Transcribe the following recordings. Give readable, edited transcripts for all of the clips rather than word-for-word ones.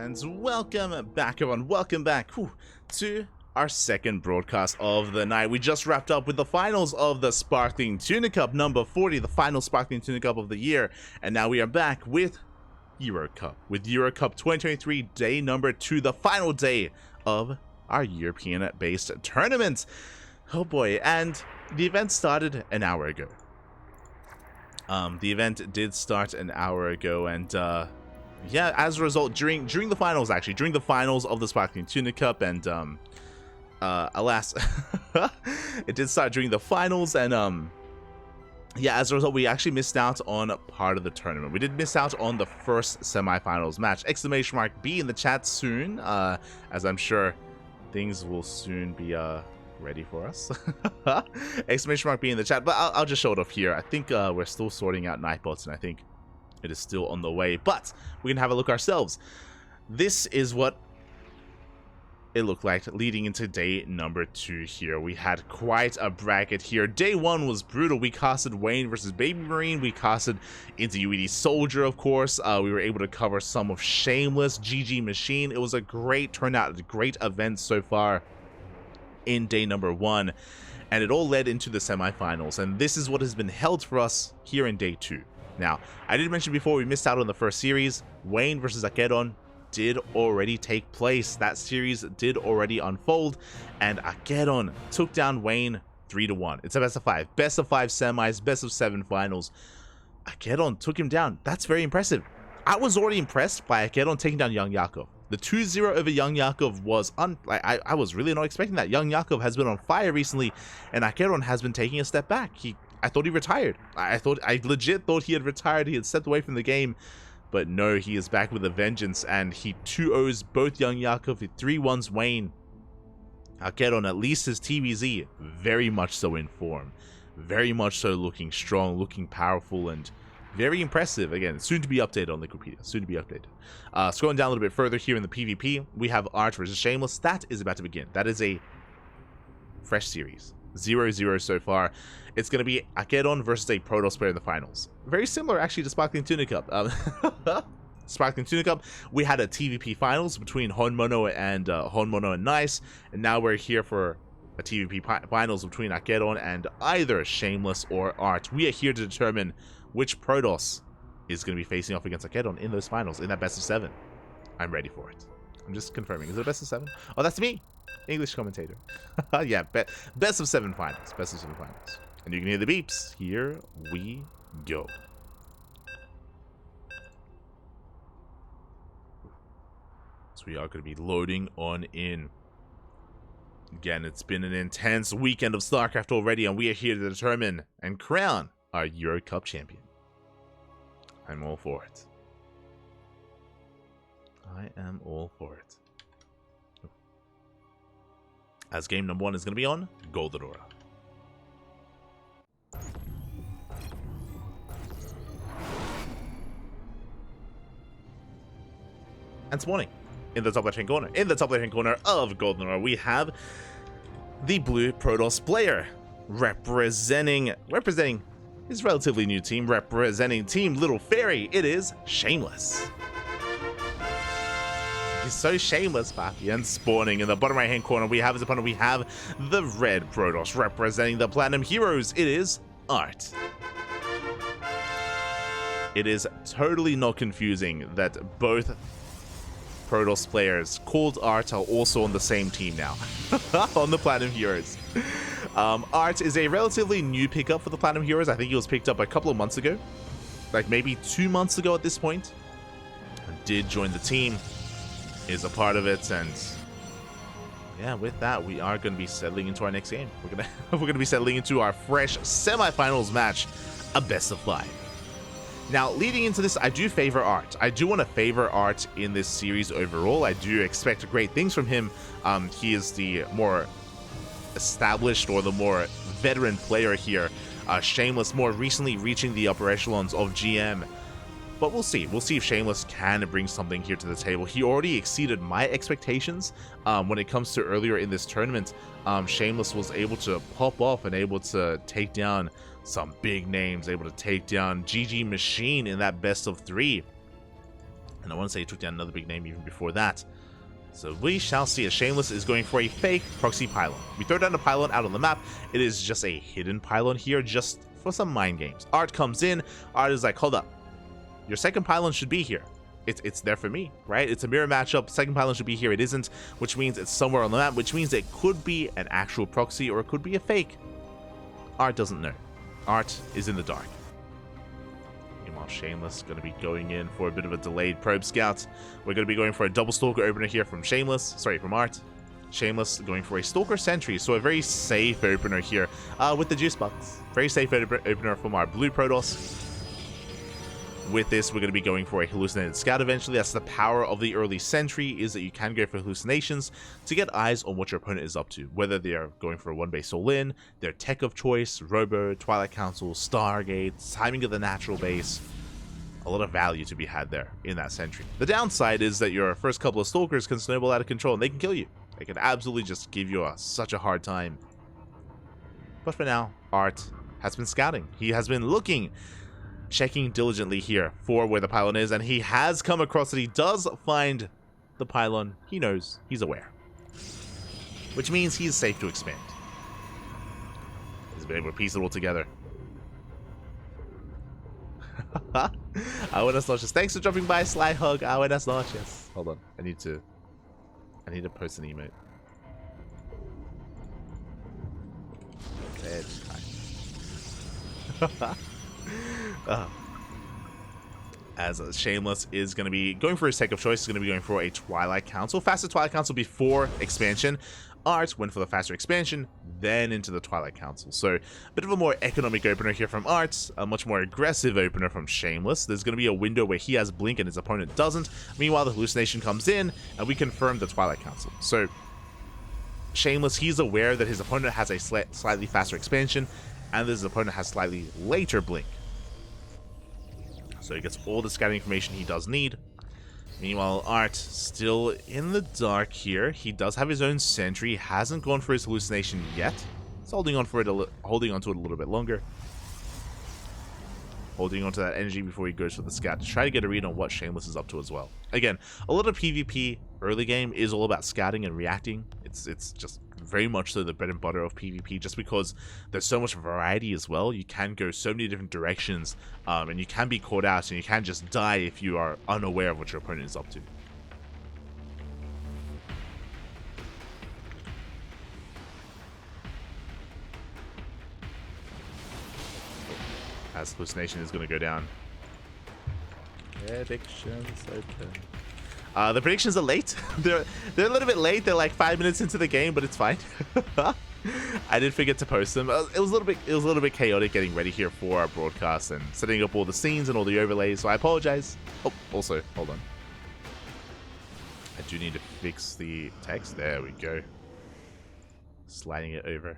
And welcome back, everyone. Welcome back to our second broadcast of the night. We just wrapped up with the finals of the Sparkling Tuna Cup number 40, the final Sparkling Tuna Cup of the year. And now we are back with Euro Cup, 2023 day number 2, the final day of our European-based tournament. Oh boy, and the event started an hour ago. The event did start an hour ago, and yeah, as a result, during the finals, actually, during the finals of the Sparkling Tuna Cup, and alas, it did start during the finals, and yeah, as a result, we actually missed out on part of the tournament. We did miss out on the first semifinals match. Exclamation mark B in the chat soon, as I'm sure things will soon be ready for us. Exclamation mark B in the chat, but I'll just show it off here. I think we're still sorting out Nightbots, and I think it is still on the way, but we can have a look ourselves. This is what it looked like leading into day number 2 here. We had quite a bracket here. Day 1 was brutal. We casted Wayne versus Baby Marine. We casted into UED Soldier, of course. We were able to cover some of Shameless, GG Machine. It was a great turnout, a great event so far in day number 1, and it all led into the semifinals, and this is what has been held for us here in day 2. Now, I did mention before we missed out on the first series. Wayne versus Akedon did already take place. That series did already unfold, and Akedon took down Wayne 3-1. It's a best of 5 semis, best of 7 finals. Akedon took him down. That's very impressive. I was already impressed by Akedon taking down Young Yakov. The 2-0 over Young Yakov was I was really not expecting that. Young Yakov has been on fire recently, and Akedon has been taking a step back. I thought he retired. I legit thought he had retired. He had stepped away from the game, but no, he is back with a vengeance, and he 2-0s both Young Yakov. He 3-1s Wayne. Akedon, at least his TVZ, very much so in form, very much so looking strong, looking powerful, and very impressive. Again, soon to be updated on Wikipedia. Soon to be updated. Scrolling down a little bit further here in the PvP, we have Art versus Shameless. That is about to begin. That is a fresh series. 0-0 so far. It's going to be Akedon versus a Protoss player in the finals. Very similar, actually, to Sparkling Tuna Cup. Sparkling Tuna Cup, we had a TVP finals between Honmono and Nice, and now we're here for a TVP finals between Akedon and either Shameless or Art. We are here to determine which Protoss is going to be facing off against Akedon in those finals, in that best of 7. I'm ready for it. I'm just confirming. Is it a best of 7? Oh, that's me, English commentator. Yeah, best of 7 finals. Best of 7 finals. And you can hear the beeps. Here we go. So we are going to be loading on in. Again, it's been an intense weekend of StarCraft already, and we are here to determine and crown our Euro Cup champion. I'm all for it. I am all for it. As game number 1 is going to be on Golden Aura. And spawning in the top left-hand corner. In the top left-hand corner of Golden Aura, we have the blue Protoss player representing his relatively new team, representing Team Little Fairy. It is Shameless. He's so shameless, Papi. And spawning in the bottom right-hand corner, we have his opponent. We have the red Protoss representing the Platinum Heroes. It is Art. It is totally not confusing that both Protoss players called Art are also on the same team now. On the Platinum Heroes. Art is a relatively new pickup for the Platinum Heroes. I think he was picked up a couple of months ago. Like maybe 2 months ago at this point. Did join the team. Is a part of it, and yeah, with that, we are going to be settling into our next game. We're gonna be settling into our fresh semifinals match, a best of 5. Now, leading into this, I do favor Art. I do want to favor Art in this series overall. I do expect great things from him. He is the more established or the more veteran player here. Shameless more recently reaching the upper echelons of GM. But we'll see. We'll see if Shameless can bring something here to the table. He already exceeded my expectations when it comes to earlier in this tournament. Shameless was able to pop off and able to take down some big names, able to take down GG Machine in that best of 3. And I want to say he took down another big name even before that. So we shall see as Shameless is going for a fake proxy pylon. We throw down the pylon out on the map. It is just a hidden pylon here just for some mind games. Art comes in. Art is like, hold up. Your second pylon should be here. It's there for me, right? It's a mirror matchup. Second pylon should be here. It isn't, which means it's somewhere on the map, which means it could be an actual proxy or it could be a fake. Art doesn't know. Art is in the dark. Meanwhile, Shameless going to be going in for a bit of a delayed probe scout. We're going to be going for a double stalker opener here from Shameless. Sorry, from Art. Shameless going for a stalker sentry, so a very safe opener here with the juice box. Very safe opener from our blue Protoss. With this, we're going to be going for a hallucinated scout eventually. That's the power of the early sentry, is that you can go for hallucinations to get eyes on what your opponent is up to. Whether they are going for a one-base all-in, their tech of choice, Robo, Twilight Council, Stargate, timing of the natural base. A lot of value to be had there in that sentry. The downside is that your first couple of stalkers can snowball out of control and they can kill you. They can absolutely just give you such a hard time. But for now, Art has been scouting. He has been looking, checking diligently here for where the pylon is, and he has come across it. He does find the pylon. He knows. He's aware. Which means he's safe to expand. He's been able to piece it all together. Buenas noches. Thanks for dropping by, Sly Hug. Buenas noches. Hold on. I need to post an emote. As Shameless is going to be going for his tech of choice, is going to be going for a Twilight Council. Faster Twilight Council before expansion. Art went for the faster expansion, then into the Twilight Council. So a bit of a more economic opener here from Art, a much more aggressive opener from Shameless. There's going to be a window where he has Blink and his opponent doesn't. Meanwhile, the hallucination comes in, and we confirm the Twilight Council. So Shameless, he's aware that his opponent has a slightly faster expansion, and his opponent has slightly later Blink. So he gets all the scouting information he does need. Meanwhile, Art still in the dark here. He does have his own sentry. Hasn't gone for his hallucination yet. He's holding on to it a little bit longer. Holding on to that energy before he goes for the scout to try to get a read on what Shameless is up to as well. Again, a lot of PvP early game is all about scouting and reacting. It's just very much so the bread and butter of PvP, just because there's so much variety as well. You can go so many different directions, and you can be caught out, and you can just die if you are unaware of what your opponent is up to. As hallucination is going to go down. Predictions open. The predictions are late. They're a little bit late. They're like 5 minutes into the game, but it's fine. I did forget to post them. It was a little bit chaotic getting ready here for our broadcast and setting up all the scenes and all the overlays. So I apologize. Oh, also, hold on. I do need to fix the text. There we go. Sliding it over.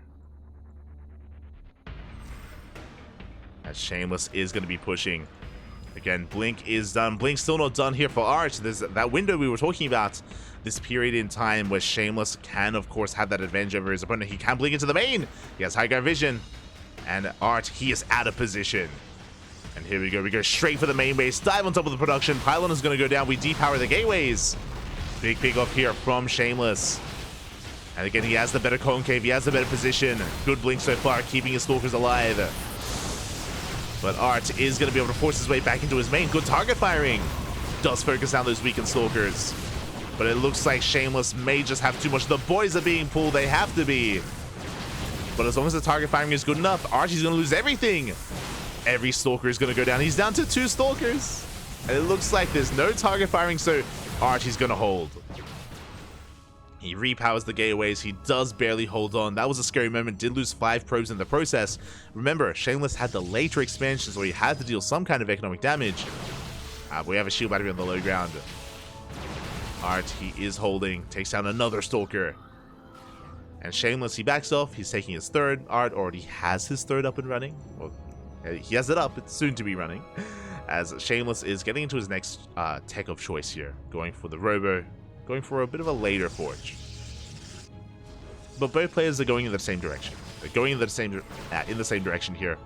As Shameless is going to be pushing. Again, Blink is done. Blink's still not done here for Art. There's that window we were talking about. This period in time where Shameless can, of course, have that advantage over his opponent. He can blink into the main. He has high ground vision. And Art, he is out of position. And here we go. We go straight for the main base. Dive on top of the production. Pylon is going to go down. We depower the gateways. Big pick off here from Shameless. And again, he has the better concave. He has the better position. Good blink so far, keeping his stalkers alive. But Art is going to be able to force his way back into his main. Good target firing. Does focus down those weakened stalkers. But it looks like Shameless may just have too much. The boys are being pulled. They have to be. But as long as the target firing is good enough, Archie's going to lose everything. Every stalker is going to go down. He's down to 2 stalkers. And it looks like there's no target firing, so Archie's going to hold. He repowers the gateways. He does barely hold on. That was a scary moment. Did lose 5 probes in the process. Remember, Shameless had the later expansion, so he had to deal some kind of economic damage. But we have a shield battery on the low ground. Art, he is holding. Takes down another stalker. And Shameless, he backs off. He's taking his third. Art already has his third up and running. Well, he has it up. It's soon to be running. As Shameless is getting into his next tech of choice here. Going for the Robo. Going for a bit of a later forge. But both players are going in the same direction. They're going in the same direction here.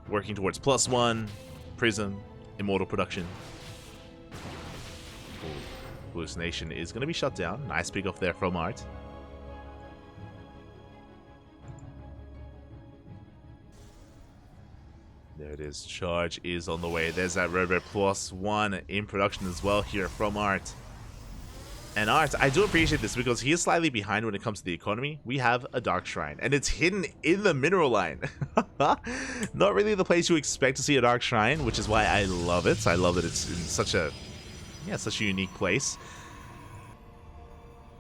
Working towards +1, Prism, immortal production. Hallucination is going to be shut down. Nice pick off there from Art. There it is. Charge is on the way. There's that Robo +1 in production as well here from Art. And Art, I do appreciate this because he is slightly behind when it comes to the economy. We have a Dark Shrine, and it's hidden in the mineral line. Not really the place you expect to see a Dark Shrine, which is why I love it. I love that it's in such a unique place.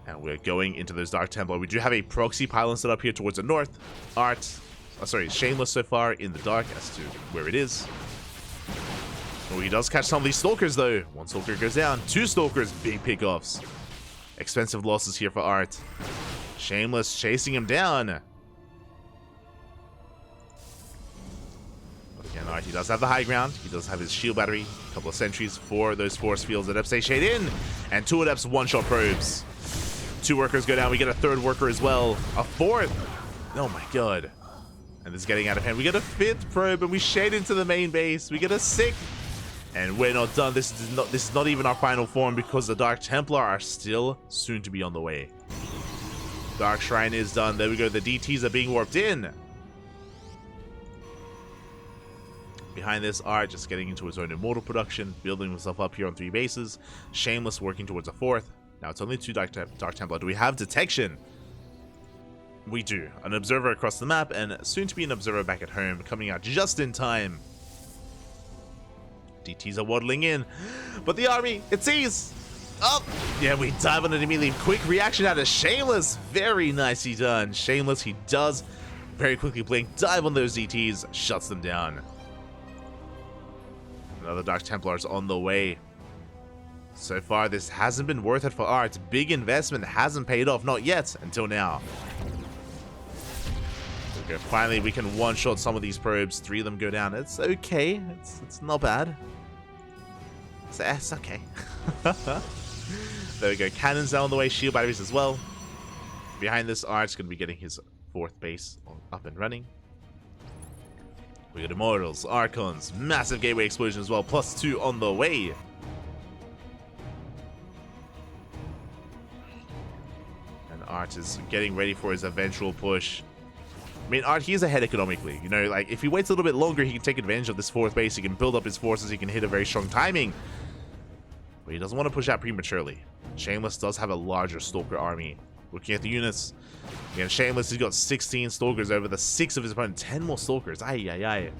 And we're going into those Dark Templar. We do have a proxy pylon set up here towards the north. Shameless so far in the dark as to where it is. Oh, he does catch some of these Stalkers though. One Stalker goes down. Two Stalkers, big pickoffs. Expensive losses here for Art. Shameless chasing him down. But again, Art, he does have the high ground. He does have his shield battery. A couple of sentries for those force fields. Adepts stay shade in. And two Adepts one-shot probes. Two workers go down. We get a third worker as well. A fourth. Oh my god. And this is getting out of hand. We get a fifth probe and we shade into the main base. We get a sixth. And we're not done. This is not even our final form because the Dark Templar are still soon to be on the way. Dark Shrine is done. There we go. The DTs are being warped in. Behind this, Art just getting into his own immortal production, building himself up here on 3 bases. Shameless working towards a 4th. Now it's only 2 Dark Templar. Do we have detection? We do. An observer across the map and soon to be an observer back at home, coming out just in time. DTs are waddling in, but the army, it sees. Oh, yeah, we dive on it immediately. Quick reaction out of Shameless. Very nicely done. Shameless, he does very quickly blink, dive on those DTs, shuts them down. Another Dark Templar's on the way. So far, this hasn't been worth it for Art. Big investment hasn't paid off, not yet, until now. Okay, finally we can one-shot some of these probes. 3 of them go down. It's okay. It's not bad. It's okay. There we go. Cannons down on the way. Shield batteries as well. Behind this, Art's going to be getting his 4th base up and running. We got Immortals, Archons, massive gateway explosion as well. +2 on the way. And Art is getting ready for his eventual push. I mean, Art, he's ahead economically. You know, like, if he waits a little bit longer, he can take advantage of this 4th base. He can build up his forces. He can hit a very strong timing. But he doesn't want to push out prematurely. Shameless does have a larger Stalker army. Looking at the units. Again, Shameless, he's got 16 Stalkers over the 6 of his opponent. 10 more Stalkers. Aye, aye, aye.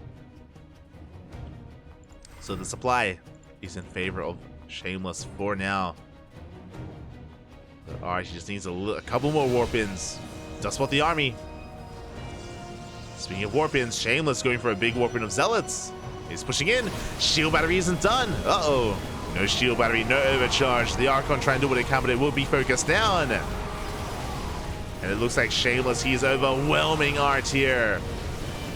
So the supply is in favor of Shameless for now. But Art, he just needs a couple more warp-ins. Does spot the army. Speaking of warp-ins, Shameless going for a big warp-in of Zealots. He's pushing in. Shield battery isn't done. Uh-oh. No shield battery, no overcharge. The Archon trying to do what it can, but it will be focused down. And it looks like Shameless, he's overwhelming Art here.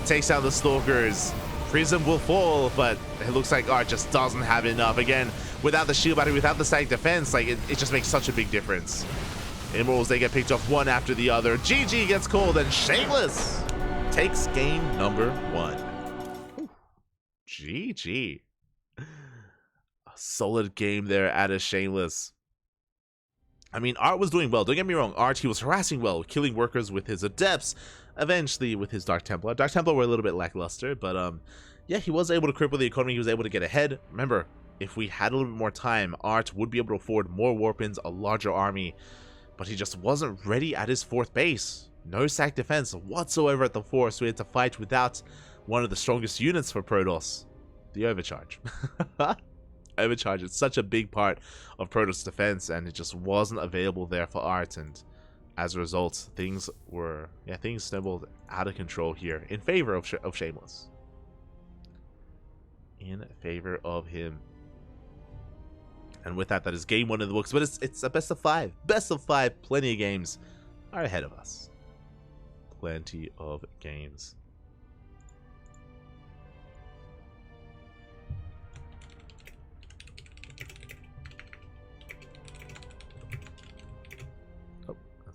Takes out the Stalkers. Prism will fall, but it looks like Art just doesn't have enough. Again, without the shield battery, without the static defense, like it just makes such a big difference. Immortals, they get picked off one after the other. GG gets called, and Shameless takes game number 1. GG. A solid game there out of Shameless. I mean, Art was doing well. Don't get me wrong. Art, he was harassing well, killing workers with his Adepts. Eventually with his Dark Templar. Dark Templar were a little bit lackluster, but yeah, he was able to cripple the economy. He was able to get ahead. Remember, if we had a little bit more time, Art would be able to afford more warp-ins, a larger army, but he just wasn't ready at his 4th base. No sack defense whatsoever at the 4th, so we had to fight without one of the strongest units for Protoss, the Overcharge. Overcharge, it's such a big part of Protoss defense, and it just wasn't available there for Art, and as a result, things snowballed out of control here in favor of Shameless. In favor of him. And with that, that is game 1 in the books, but it's a best of 5. Best of 5, plenty of games are ahead of us. Plenty of games.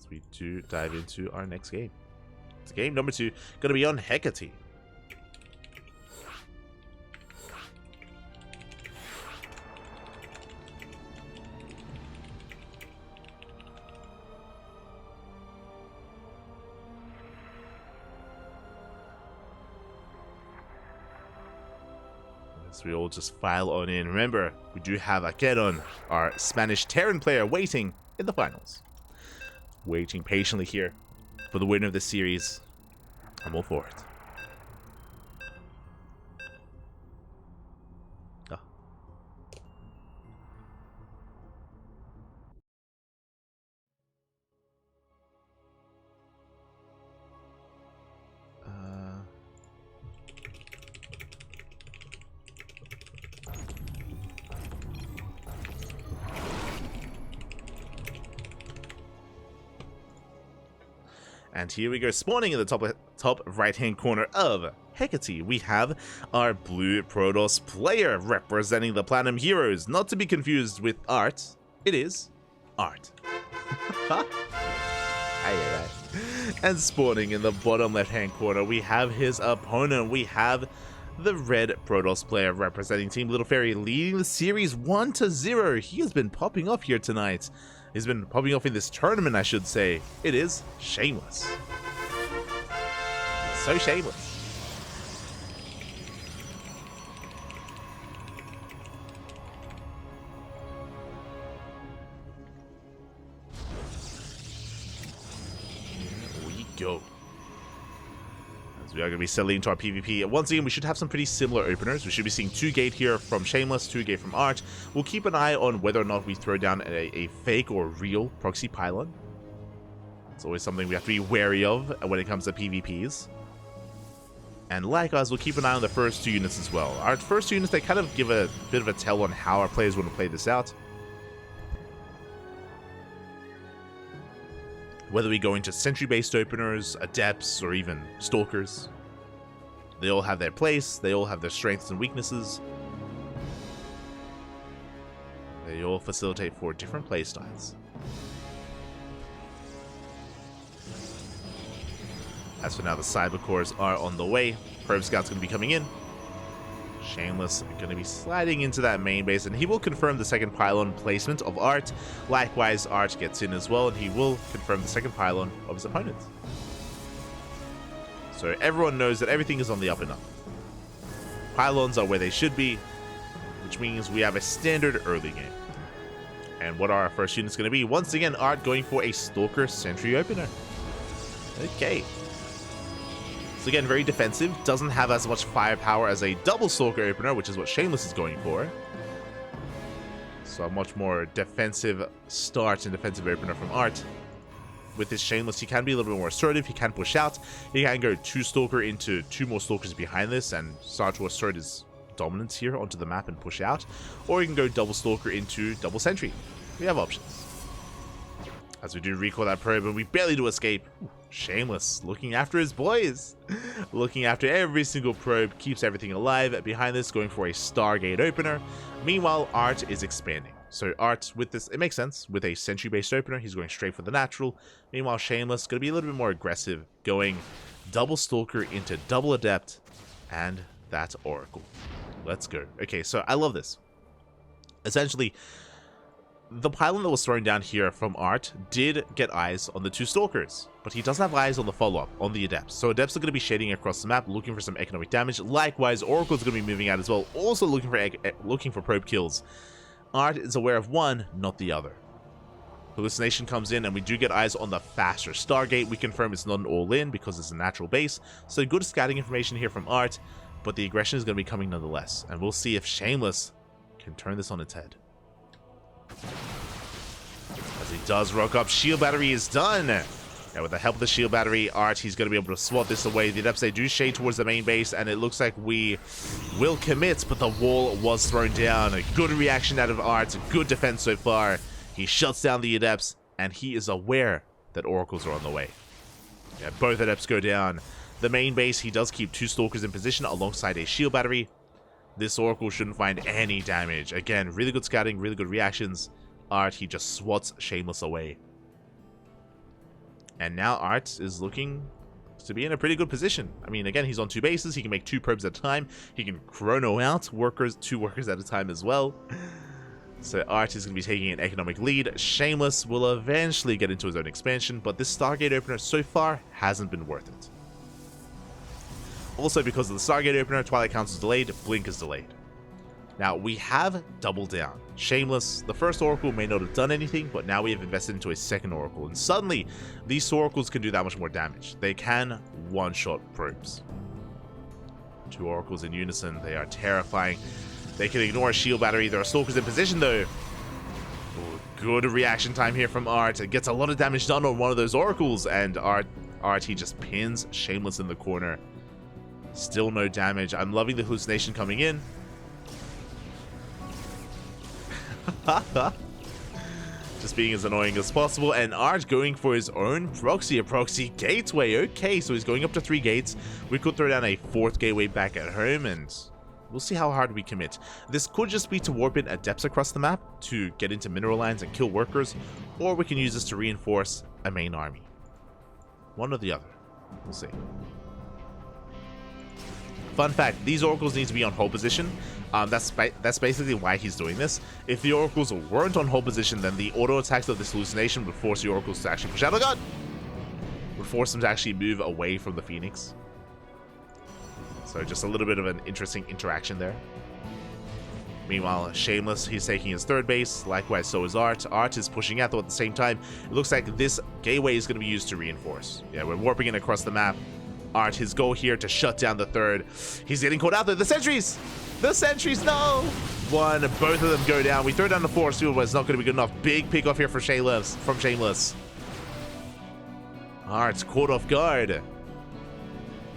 We do dive into our next game. It's game number 2, going to be on Hecate. So we all just file on in. Remember, we do have Akeron, our Spanish Terran player, waiting in the finals. Waiting patiently here for the winner of the series. I'm all for it. Oh. And here we go, spawning in the top right-hand corner of Hecate, we have our blue Protoss player representing the Platinum Heroes. Not to be confused with Art, it is Art. Aye, aye, aye. And spawning in the bottom left-hand corner, we have his opponent. We have the red Protoss player representing Team Little Fairy, leading the series 1-0. He has been popping off here tonight. He's been popping off in this tournament, I should say. It is Shameless. So shameless. Here we go. As we are going to be settling into our PvP. Once again, we should have some pretty similar openers. We should be seeing 2 gate here from Shameless, 2 gate from Art. We'll keep an eye on whether or not we throw down a fake or real proxy pylon. It's always something we have to be wary of when it comes to PvPs. And likewise, we'll keep an eye on the first 2 units as well. Our first 2 units, they kind of give a bit of a tell on how our players want to play this out. Whether we go into sentry-based openers, adepts, or even stalkers. They all have their place, they all have their strengths and weaknesses. They all facilitate for different playstyles. As for now, the Cyber Cores are on the way. Probe Scout's going to be coming in. Shameless going to be sliding into that main base, and he will confirm the second pylon placement of Art. Likewise, Art gets in as well, and he will confirm the second pylon of his opponent. So everyone knows that everything is on the up and up. Pylons are where they should be, which means we have a standard early game. And what are our first units going to be? Once again, Art going for a Stalker Sentry opener. Okay. So again, very defensive, doesn't have as much firepower as a double Stalker opener, which is what Shameless is going for. So a much more defensive start and defensive opener from Art. With this Shameless, he can be a little bit more assertive, he can push out, he can go 2 Stalker into 2 more Stalkers behind this and start to assert his dominance here onto the map and push out. Or he can go double Stalker into double Sentry. We have options. As we do recall that probe, and we barely do escape. Shameless, looking after his boys. Looking after every single probe, keeps everything alive. Behind this, going for a Stargate opener. Meanwhile, Art is expanding. So Art, with this, it makes sense. With a Sentry-based opener, he's going straight for the natural. Meanwhile, Shameless, going to be a little bit more aggressive. Going double Stalker into double Adept. And that's Oracle. Let's go. Okay, so I love this. Essentially, the pylon that was thrown down here from Art did get eyes on the 2 Stalkers, but he doesn't have eyes on the follow-up, on the Adepts. So Adepts are going to be shading across the map, looking for some economic damage. Likewise, Oracle's going to be moving out as well, also looking for probe kills. Art is aware of one, not the other. Hallucination comes in, and we do get eyes on the faster Stargate. We confirm it's not an all-in because it's a natural base. So good scouting information here from Art, but the aggression is going to be coming nonetheless. And we'll see if Shameless can turn this on its head. As he does rock up, shield battery is done. And with the help of the shield battery, Art, he's going to be able to swat this away. The Adepts, they do shade towards the main base, and it looks like we will commit, but the wall was thrown down. A good reaction out of Art, good defense so far. He shuts down the Adepts, and he is aware that Oracles are on the way. Yeah, both Adepts go down. The main base, he does keep 2 Stalkers in position alongside a shield battery. This Oracle shouldn't find any damage. Again, really good scouting, really good reactions. Art, he just swats Shameless away. And now Art is looking to be in a pretty good position. I mean, again, he's on 2 bases. He can make 2 probes at a time. He can chrono out 2 workers at a time as well. So Art is going to be taking an economic lead. Shameless will eventually get into his own expansion, but this Stargate opener so far hasn't been worth it. Also, because of the Stargate opener, Twilight Council is delayed, Blink is delayed. Now, we have doubled down. Shameless, the first Oracle may not have done anything, but now we have invested into a second Oracle, and suddenly, these two Oracles can do that much more damage. They can one-shot probes. Two Oracles in unison, they are terrifying. They can ignore a shield battery. There are Stalkers in position, though. Ooh, good reaction time here from Art. It gets a lot of damage done on one of those Oracles, and Art, he just pins Shameless in the corner. Still no damage. I'm loving the hallucination coming in. Just being as annoying as possible, and Art going for his own proxy, a proxy gateway. Okay, so he's going up to 3 gates. We could throw down a 4th gateway back at home, and we'll see how hard we commit. This could just be to warp in at depths across the map to get into mineral lines and kill workers, or we can use this to reinforce a main army. One or the other. We'll see. Fun fact, these Oracles need to be on hold position. That's basically why he's doing this. If the Oracles weren't on hold position, then the auto attacks of this hallucination would force the Oracles to actually push out. Oh god! Would force them to actually move away from the Phoenix. So just a little bit of an interesting interaction there. Meanwhile, Shameless, he's taking his 3rd base. Likewise, so is Art. Art is pushing out, though, at the same time. It looks like this gateway is going to be used to reinforce. Yeah, we're warping in across the map. Art, his goal here to shut down the 3rd. He's getting caught out there. The sentries! The sentries, no! One, both of them go down. We throw down the 4th too, but it's not going to be good enough. Big pick off here for Shameless, from Shameless. Art's caught off guard.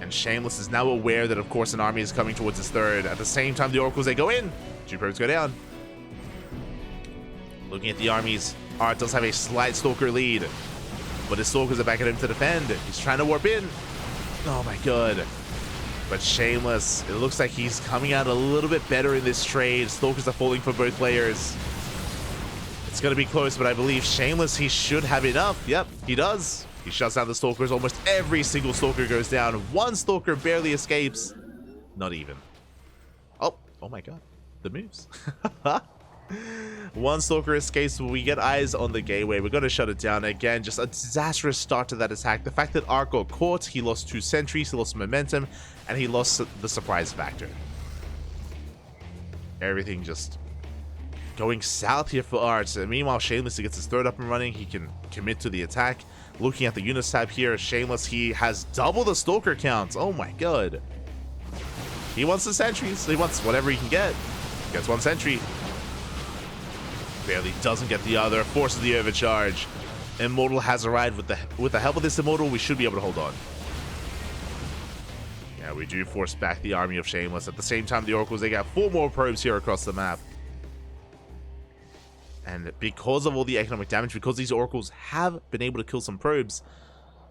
And Shameless is now aware that, of course, an army is coming towards his 3rd. At the same time, the Oracles, they go in. 2 probes go down. Looking at the armies, Art does have a slight Stalker lead. But his Stalkers are back at him to defend. He's trying to warp in. Oh my god. But Shameless, it looks like he's coming out a little bit better in this trade. Stalkers are falling for both players. It's going to be close, but I believe Shameless, he should have enough. Yep, he does. He shuts down the Stalkers. Almost every single Stalker goes down. One Stalker barely escapes. Not even. Oh my god. The moves. One Stalker escapes, but we get eyes on the gateway. We're going to shut it down again. Just a disastrous start to that attack. The fact that Art got caught, he lost 2 sentries, he lost momentum, and he lost the surprise factor. Everything just going south here for Art. And meanwhile, Shameless, he gets his 3rd up and running. He can commit to the attack. Looking at the units tab here, Shameless, he has double the Stalker count. Oh my god. He wants the sentries. He wants whatever he can get. Gets 1 sentry. Barely doesn't get the other. Forces the overcharge. Immortal has arrived. With the help of this Immortal, we should be able to hold on. Yeah, we do force back the army of Shameless. At the same time, the Oracles, they got 4 more probes here across the map. And because of all the economic damage, because these Oracles have been able to kill some probes,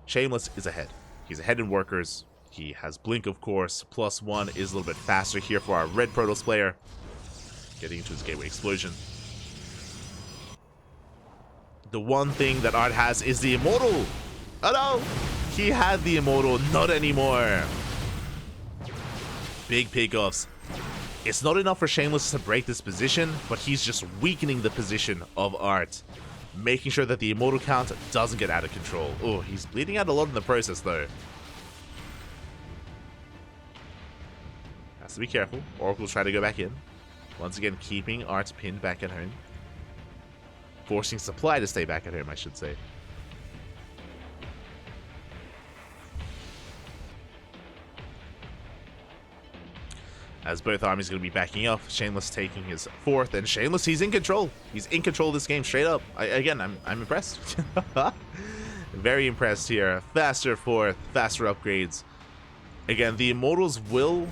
Shameless is ahead. He's ahead in workers. He has Blink, of course. +1 is a little bit faster here for our red Protoss player. Getting into his Gateway Explosion. The one thing that Art has is the Immortal. Oh no! He had the Immortal, not anymore. Big pickoffs. It's not enough for Shameless to break this position, but he's just weakening the position of Art. Making sure that the Immortal count doesn't get out of control. Oh, he's bleeding out a lot in the process though. Has to be careful. Oracle's trying to go back in. Once again, keeping Art's pinned back at home. Forcing Supply to stay back at home, I should say. As both armies are going to be backing up, Shameless taking his 4th, and Shameless, he's in control. He's in control of this game straight up. Again, I'm impressed. Very impressed here. Faster 4th, faster upgrades. Again, the Immortals will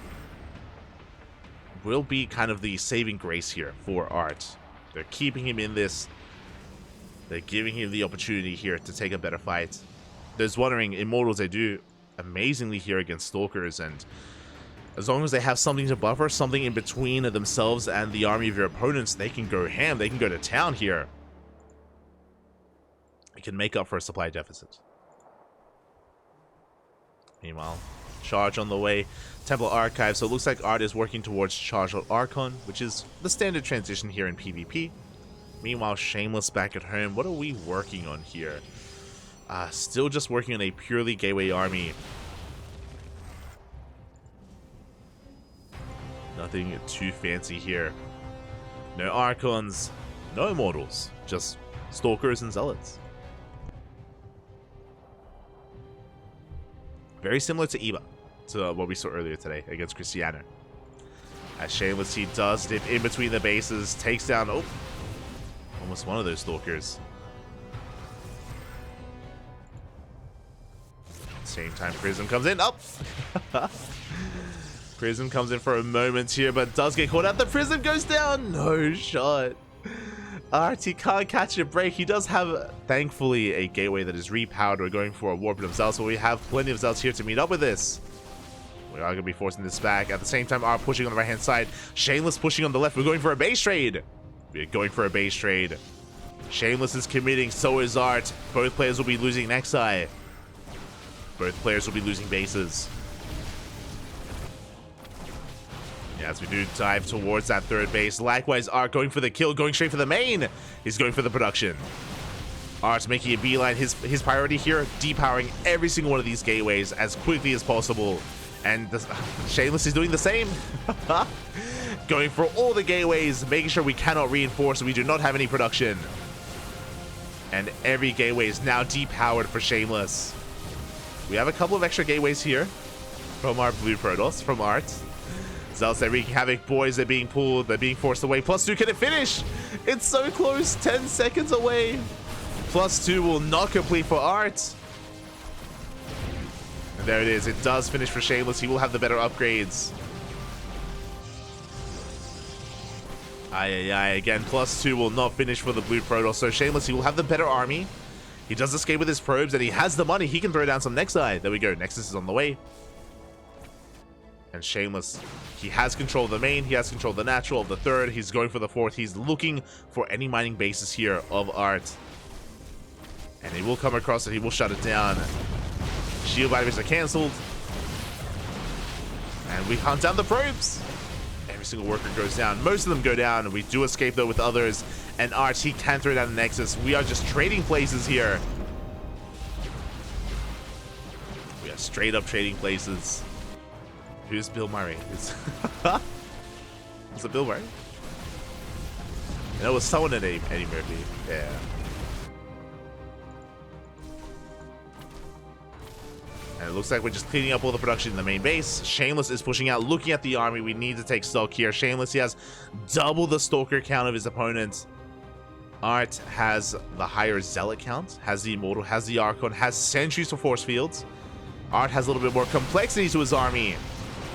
be kind of the saving grace here for Art. They're keeping him in this. They're giving him the opportunity here to take a better fight. There's wondering, Immortals, they do amazingly here against Stalkers, and as long as they have something to buffer, something in between themselves and the army of your opponents, they can go ham, they can go to town here. It can make up for a supply deficit. Meanwhile, charge on the way. Temple Archive, so it looks like Art is working towards Charge Archon, which is the standard transition here in PvP. Meanwhile, Shameless back at home. What are we working on here? Still just working on a purely Gateway army. Nothing too fancy here. No Archons, no Immortals, just Stalkers and Zealots. Very similar to Eva, to what we saw earlier today against Cristiano. As Shameless, he does dip in between the bases, takes down, oh, almost one of those Stalkers. Same time, Prism comes in, up. Prism comes in for a moment here, but does get caught out. The Prism goes down, no shot. Art, can't catch a break. He does have, thankfully, a gateway that is repowered. We're going for a warp of Zealots, so we have plenty of Zealots here to meet up with this. We are going to be forcing this back. At the same time, Art pushing on the right-hand side. Shameless pushing on the left. We're going for a base trade. We're going for a base trade. Shameless is committing, so is Art. Both players will be losing Nexi. Both players will be losing bases. Yeah, as we do dive towards that third base. Likewise, Art going for the kill, going straight for the main. He's going for the production. Art making a beeline. His priority here, depowering every single one of these gateways as quickly as possible. And Shameless is doing the same. Going for all the gateways, making sure we cannot reinforce and we do not have any production. And every gateway is now depowered for Shameless. We have a couple of extra gateways here from our blue Protoss, from Art. Zealots, they're wreaking havoc. Boys, they're being pulled. They're being forced away. +2, can it finish? It's so close. 10 seconds away. +2 will not complete for Art. And there it is. It does finish for Shameless. He will have the better upgrades. Again, +2 will not finish for the blue Protoss. So Shameless, he will have the better army. He does escape with his probes, and he has the money. He can throw down some Nexi. There we go. Nexus is on the way. And Shameless, he has control of the main. He has control of the natural, of the third. He's going for the fourth. He's looking for any mining bases here of Art. And he will come across it. He will shut it down. Shield batteries are cancelled. And we hunt down the probes. Every single worker goes down. Most of them go down. We do escape, though, with others. And Art, he can throw down the Nexus. We are just trading places here. We are straight up trading places. Who's Bill Murray? Is it Bill Murray? And it was someone in Eddie Murphy. Yeah. And it looks like we're just cleaning up all the production in the main base. Shameless is pushing out, looking at the army. We need to take stock here. Shameless, he has double the Stalker count of his opponent. Art has the higher Zealot count, has the Immortal, has the Archon, has Sentries for Force Fields. Art has a little bit more complexity to his army.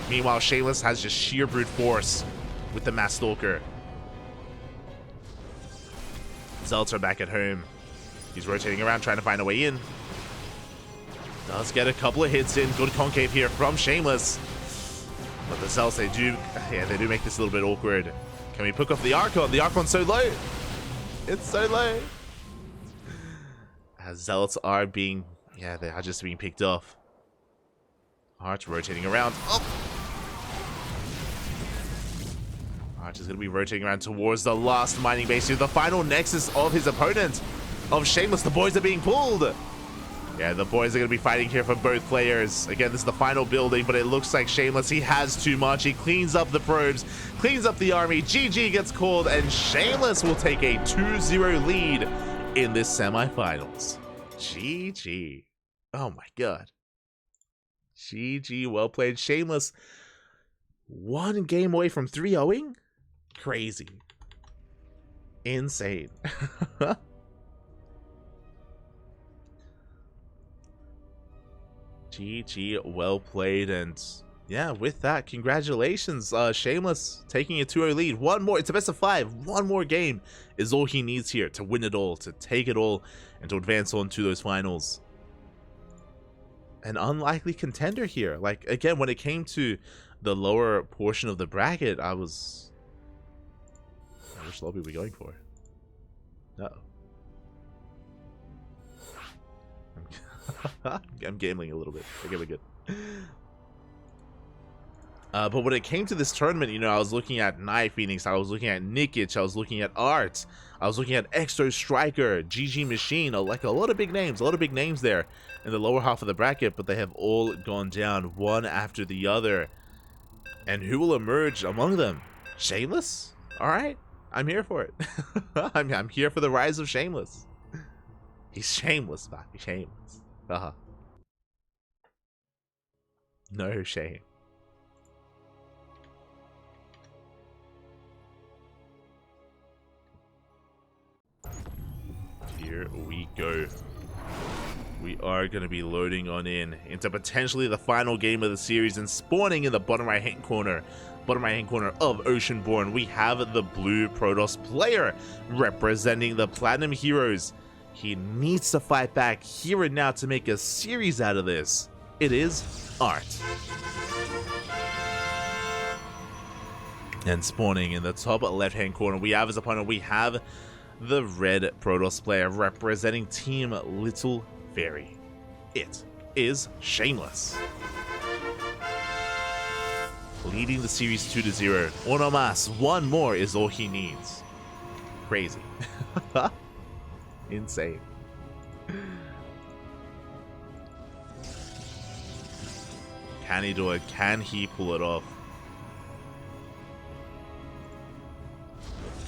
Meanwhile, Shameless has just sheer brute force with the Mass Stalker. Zealots are back at home. He's rotating around, trying to find a way in. Does get a couple of hits in. Good concave here from Shameless. But the Zealots, they do make this a little bit awkward. Can we pick off the Archon? The Archon's so low. It's so low. As Zealots are being, they are just being picked off. Art rotating around. Oh! Art is going to be rotating around towards the last mining base here. The final nexus of his opponent, of Shameless. The boys are being pulled. Yeah, the boys are going to be fighting here for both players. Again, this is the final building, but it looks like Shameless, he has too much. He cleans up the probes, cleans up the army. GG gets called, and Shameless will take a 2-0 lead in this semifinals. GG. Oh my god. GG, well played. Shameless, one game away from 3-0ing? Crazy. Insane. GG, well played, and yeah, with that, congratulations, Shameless taking a 2-0 lead. One more, it's a best of 5. One more game is all he needs here to win it all, to take it all, and to advance on to those finals. An unlikely contender here. Like, again, when it came to the lower portion of the bracket, which lobby are we going for? Uh-oh. I'm gambling a little bit. Okay, we're good. But when it came to this tournament, you know, I was looking at Night Phoenix, I was looking at Nikic, I was looking at Art, I was looking at Exo Striker, GG Machine, like a lot of big names there in the lower half of the bracket, but they have all gone down one after the other. And who will emerge among them? Shameless? Alright. I'm here for it. I'm here for the rise of Shameless. He's shameless, Papi. Shameless. No shame. Here we go. We are going to be loading on into potentially the final game of the series, and spawning in the bottom right hand corner of Oceanborn, we have the blue Protoss player representing the Platinum Heroes. He needs to fight back here and now to make a series out of this. It is Art. And spawning in the top left hand corner, we have his opponent. We have the red Protoss player representing Team Little Fairy. It is Shameless. Leading the series 2-0. Uno más, one more is all he needs. Crazy. Insane. Can he do it? Can he pull it off?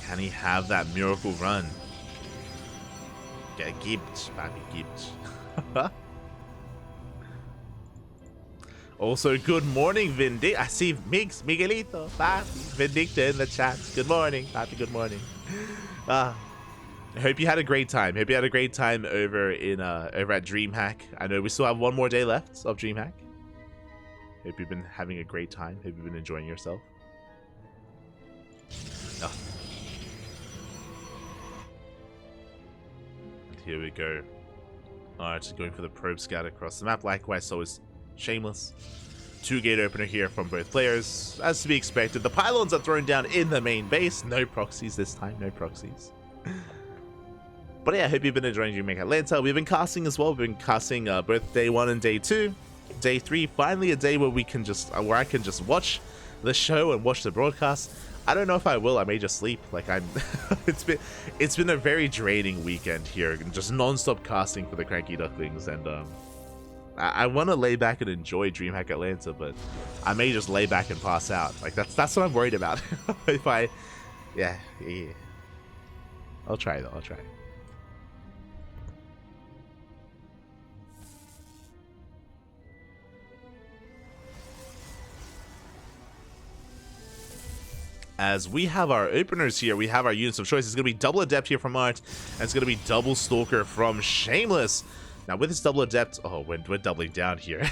Can he have that miracle run? Ja, gibt's, Papi, gibt's. Also, good morning, Vindicta. I see Miguelito, Papi, Vindicta in the chat. Good morning, Papi, good morning. I hope you had a great time. Hope you had a great time over in over at DreamHack. I know we still have one more day left of DreamHack. Hope you've been having a great time. Hope you've been enjoying yourself. Oh. And here we go. Alright, just going for the probe scout across the map. Likewise, so is Shameless. 2-gate opener here from both players. As to be expected, the pylons are thrown down in the main base. No proxies this time, no proxies. But yeah, I hope you've been enjoying DreamHack Atlanta. We've been casting as well. We've been casting both day 1 and day 2. Day 3, finally a day where we can just where I can just watch the show and watch the broadcast. I don't know if I will. I may just sleep. Like I'm it's been a very draining weekend here, just non-stop casting for the CranKy Ducklings, and I want to lay back and enjoy DreamHack Atlanta, but I may just lay back and pass out. Like that's what I'm worried about. If I yeah. I'll try though. I'll try. As we have our openers here, we have our units of choice. It's going to be double Adept here from Art, and it's going to be double Stalker from Shameless. Now with this double Adept, oh, we're doubling down here.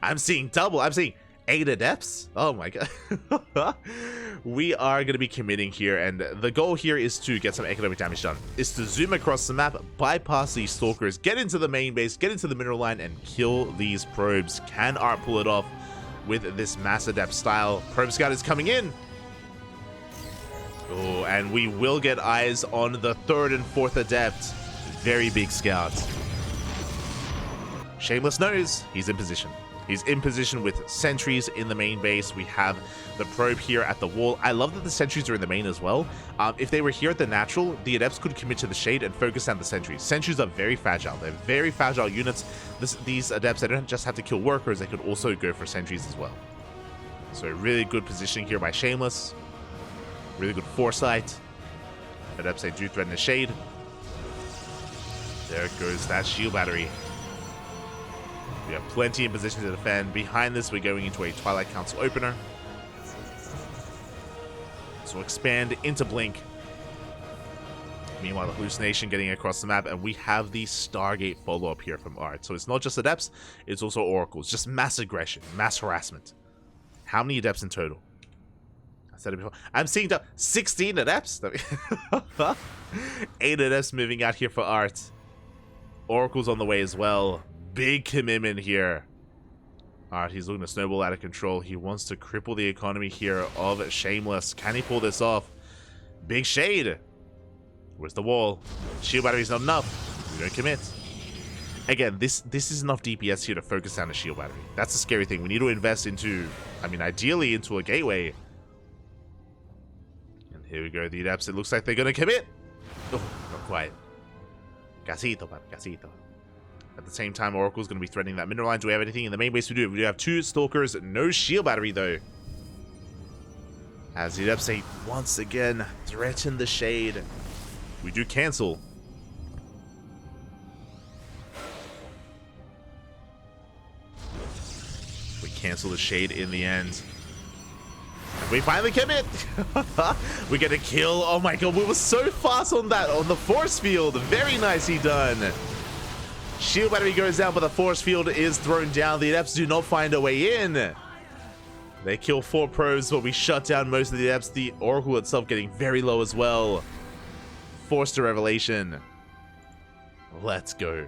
I'm seeing double. I'm seeing 8 Adepts. Oh my god. We are going to be committing here, and the goal here is to get some economic damage done. Is to zoom across the map, bypass these Stalkers, get into the main base, get into the mineral line, and kill these probes. Can Art pull it off with this Mass Adept style? Probe Scout is coming in. Oh, and we will get eyes on the 3rd and 4th Adept. Very big scout. Shameless knows he's in position. He's in position with sentries in the main base. We have the probe here at the wall. I love that the sentries are in the main as well. If they were here at the natural, the Adepts could commit to the shade and focus on the sentries. Sentries are very fragile. They're very fragile units. These Adepts, they don't just have to kill workers, they could also go for sentries as well. So really good positioning here by Shameless. Really good foresight. Adepts, they do threaten the shade. There goes that shield battery. We have plenty in position to defend. Behind this, we're going into a Twilight Council opener. So expand into Blink. Meanwhile, the Hallucination getting across the map, and we have the Stargate follow-up here from Art. So it's not just Adepts, it's also Oracles. Just mass aggression, mass harassment. How many Adepts in total? I said it before. I'm seeing 16 Adepts. 8 Adepts moving out here for Art. Oracles on the way as well. Big commitment here. Alright, he's looking to snowball out of control. He wants to cripple the economy here of Shameless. Can he pull this off? Big shade. Where's the wall? Shield battery's not enough. We don't commit. Again, this is enough DPS here to focus down the shield battery. That's the scary thing. We need to invest into, I mean, ideally into a gateway. And here we go, the Adepts. It looks like they're going to commit. Oh, not quite. Casito, papi, casito. At the same time, Oracle's going to be threatening that mineral line. Do we have anything in the main base? We do. We do have 2 Stalkers. No shield battery, though. As the Adepts once again threaten the shade. We do cancel. We cancel the shade in the end. And we finally commit. We get a kill. Oh my god, we were so fast on that, on the force field. Very nicely done. Shield battery goes down, but the force field is thrown down. The Adepts do not find a way in. They kill 4 probes, but we shut down most of the Adepts. The Oracle itself getting very low as well. Forced to Revelation. Let's go.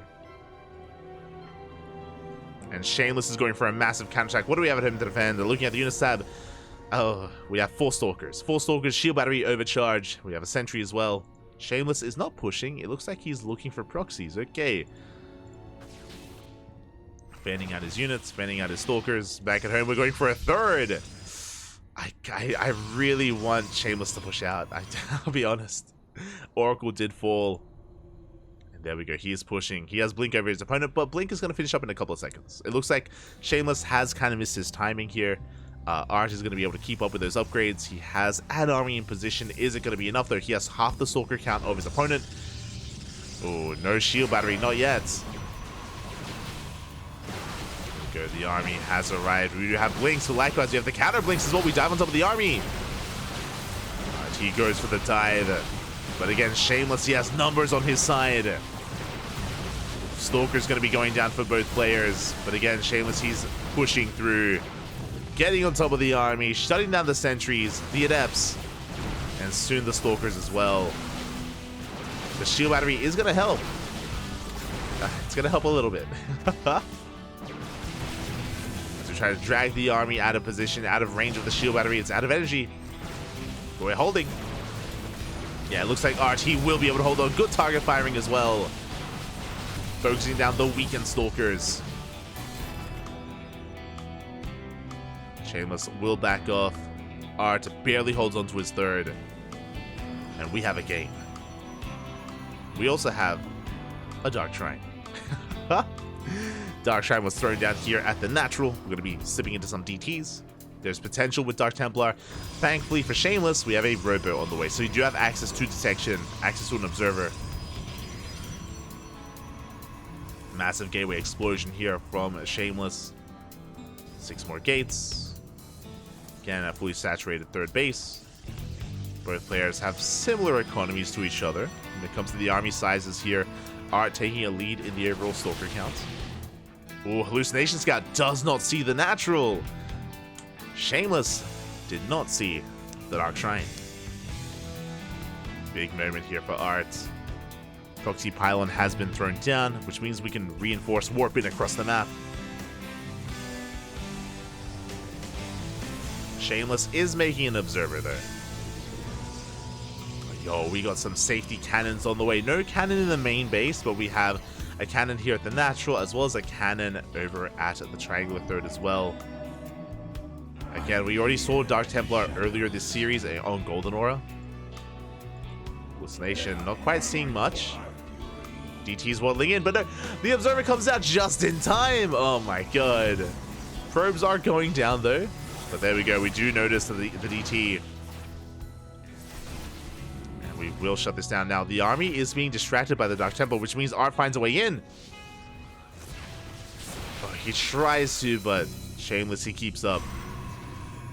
And Shameless is going for a massive counterattack. What do we have at him to defend? Looking at the units tab. Oh, we have 4 Stalkers. 4 Stalkers, shield battery overcharge. We have a sentry as well. Shameless is not pushing. It looks like he's looking for proxies. Okay. Fanning out his units, fanning out his Stalkers. Back at home, we're going for a third. I really want Shameless to push out. I'll be honest. Oracle did fall. And there we go. He is pushing. He has Blink over his opponent, but Blink is going to finish up in a couple of seconds. It looks like Shameless has kind of missed his timing here. Art is going to be able to keep up with those upgrades. He has an army in position. Is it going to be enough, though? He has half the Stalker count of his opponent. Oh, no shield battery. Not yet. There we go. The army has arrived. We do have Blinks, so likewise, we have the counter Blinks as well. We dive on top of the army. Right, he goes for the dive. But again, Shameless, he has numbers on his side. Stalker's going to be going down for both players. But again, Shameless, he's pushing through. Getting on top of the army, shutting down the sentries, the Adepts, and soon the Stalkers as well. The shield battery is going to help. It's going to help a little bit. As we try to drag the army out of position, out of range of the shield battery. It's out of energy. But we're holding. Yeah, it looks like RT will be able to hold on. Good target firing as well. Focusing down the weakened Stalkers. Shameless will back off. Art barely holds on to his third. And we have a game. We also have a Dark Shrine. Dark Shrine was thrown down here at the natural. We're going to be sipping into some DTs. There's potential with Dark Templar. Thankfully for Shameless, we have a Robo on the way. So you do have access to detection, access to an observer. Massive gateway explosion here from Shameless. 6 more gates. Again, a fully saturated third base. Both players have similar economies to each other. When it comes to the army sizes here, Art taking a lead in the overall Stalker count. Oh, Hallucination Scout does not see the natural. Shameless did not see the Dark Shrine. Big moment here for Art. Proxy Pylon has been thrown down, which means we can reinforce Warp in across the map. Shameless is making an observer though. Yo, we got some safety cannons on the way. No cannon in the main base, but we have a cannon here at the natural, as well as a cannon over at the triangular third as well. Again, we already saw Dark Templar earlier this series on Golden Aura. Hallucination, not quite seeing much. DT's waddling in, but no, the observer comes out just in time. Oh my god. Probes are going down though. But there we go, we do notice the DT. And we will shut this down now. The army is being distracted by the Dark Temple, which means Art finds a way in. Oh, he tries to, but Shameless, he keeps up.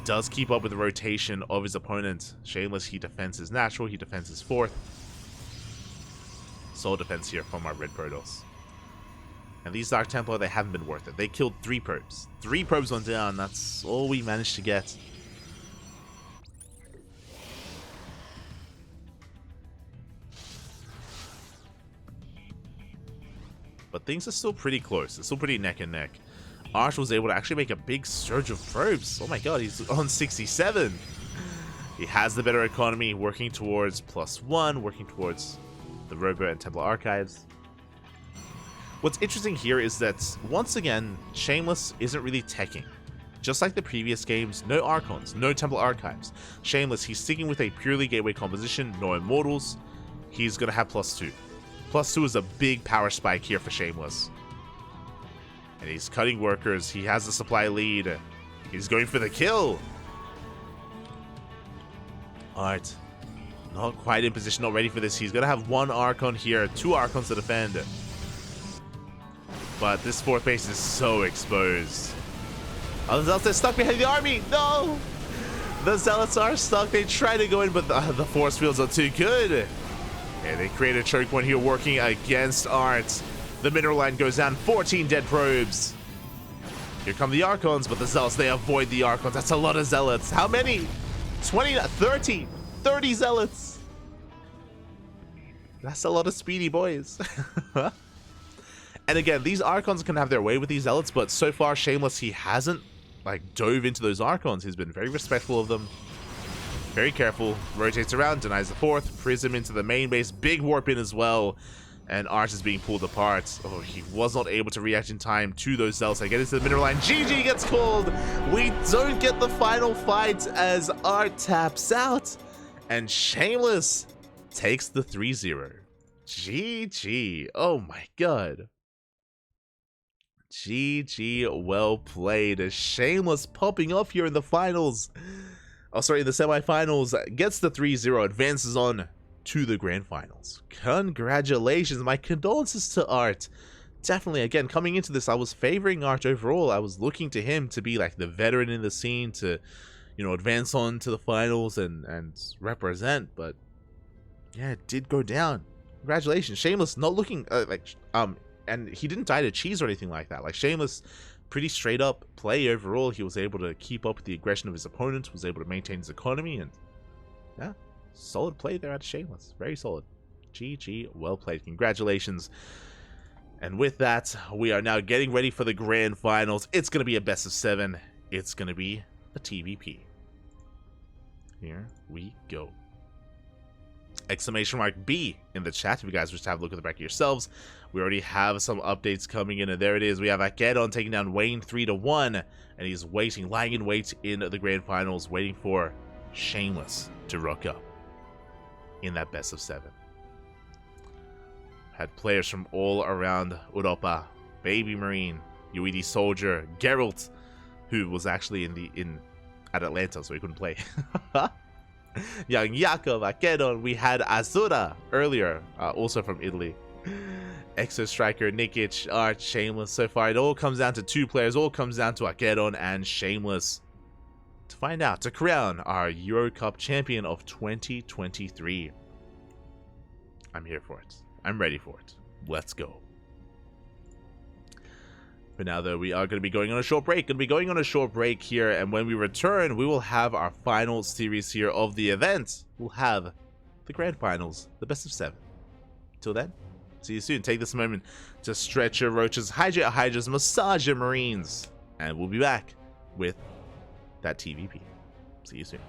Does keep up with the rotation of his opponent. Shameless, he defends his natural, he defends his fourth. Soul defense here from our Red Protoss. And these Dark Templar, they haven't been worth it. They killed 3 probes. 3 probes went down. That's all we managed to get. But things are still pretty close. It's still pretty neck and neck. Arch was able to actually make a big surge of probes. Oh my god, he's on 67. He has the better economy, working towards +1, working towards the Robo and Templar Archives. What's interesting here is that, once again, Shameless isn't really teching. Just like the previous games, no Archons, no Templar Archives. Shameless, he's sticking with a purely gateway composition, no Immortals. He's going to have +2. +2 is a big power spike here for Shameless. And he's cutting workers, he has the supply lead. He's going for the kill. Art, not quite in position, not ready for this. He's going to have one Archon here, two Archons to defend. But this fourth base is so exposed. Oh, the Zealots are stuck behind the army. No! The Zealots are stuck. They try to go in, but the force fields are too good. And they create a choke point here working against Art. The mineral line goes down. 14 dead probes. Here come the Archons, but the Zealots, they avoid the Archons. That's a lot of Zealots. How many? 20, 30. 30 Zealots. That's a lot of speedy boys. And again, these Archons can have their way with these Zealots, but so far, Shameless, he hasn't like dove into those Archons. He's been very respectful of them. Very careful. Rotates around, denies the fourth. Prism into the main base. Big warp in as well. And Art is being pulled apart. Oh, he was not able to react in time to those Zealots. I get into the mineral line. GG gets called. We don't get the final fight as Art taps out. And Shameless takes the 3-0. GG. Oh my god. GG, well played. Shameless popping off here in the finals. Oh, sorry, in the semifinals. Gets the 3-0, advances on to the grand finals. Congratulations. My condolences to Art. Definitely, again, coming into this, I was favoring Art overall. I was looking to him to be like the veteran in the scene to, you know, advance on to the finals and represent. But yeah, it did go down. Congratulations. Shameless not looking and he didn't die to cheese or anything like that. Like, Shameless, pretty straight up play overall. He was able to keep up with the aggression of his opponents, was able to maintain his economy, and yeah, solid play there at Shameless. Very solid. GG, well played. Congratulations. And with that, we are now getting ready for the grand finals. It's going to be a best of 7. It's going to be a TVP. Here we go. Exclamation mark B in the chat if you guys wish to have a look at the back of yourselves. We already have some updates coming in, and there it is. We have Akedon taking down Wayne 3-1, and he's waiting, lying in wait in the grand finals, waiting for Shameless to rock up in that best of 7. Had players from all around Europa, Baby Marine, UED Soldier, Geralt, who was actually at Atlanta, so he couldn't play. Young Yakov, Akedon, we had Azura earlier, also from Italy. Exo Striker, Nikic, Art, Shameless. So far, it all comes down to 2 players. All comes down to Akedon and Shameless to find out, to crown our Euro Cup champion of 2023. I'm here for it. I'm ready for it. Let's go. For now, though, we are going to be going on a short break. Here, and when we return, we will have our final series here of the event. We'll have the grand finals, the best of 7. Till then, see you soon. Take this moment to stretch your roaches, hydrate your hydras, massage your marines, and we'll be back with that TVP. See you soon.